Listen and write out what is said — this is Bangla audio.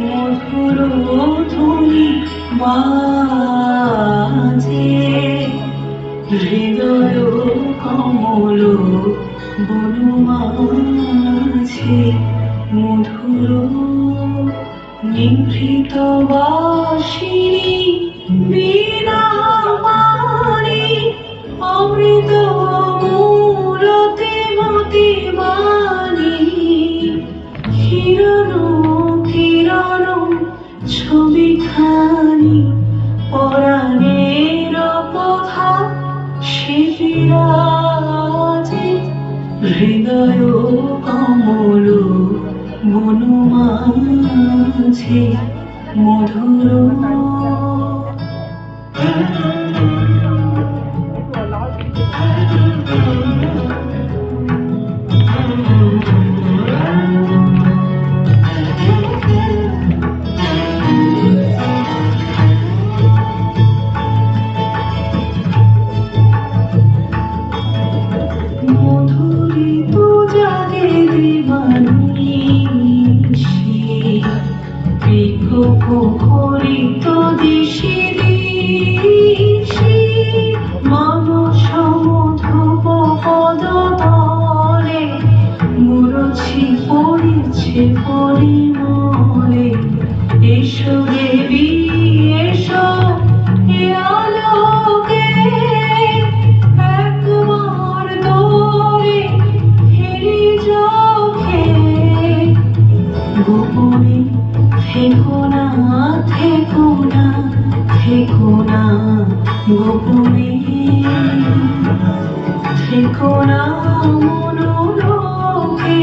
মধুর ধ্বনি বাজে হৃদয় কমল বনু মাঝে মধুর নিভৃত বাঁশিনী বীণা মারি অমৃত মূরতি মতি বাণী কিরণ কিরণ ছবিখানি পরাণের কথা সে বিরাজে হৃদয় কমল বনু মাঝে মধুর মধুরিত জাগে দিবানিশি বিকোপহরিত দিশি দিশি মম সমধূপ পদতলে মুরছি পড়েছে পরিমলে এসো দেবী এসো এ আলোকে একবার দৌড়ে ফিরি চোখে গোপনে থেকো না থেকো না থেকো না গোপনে থেকো না মনোলোকে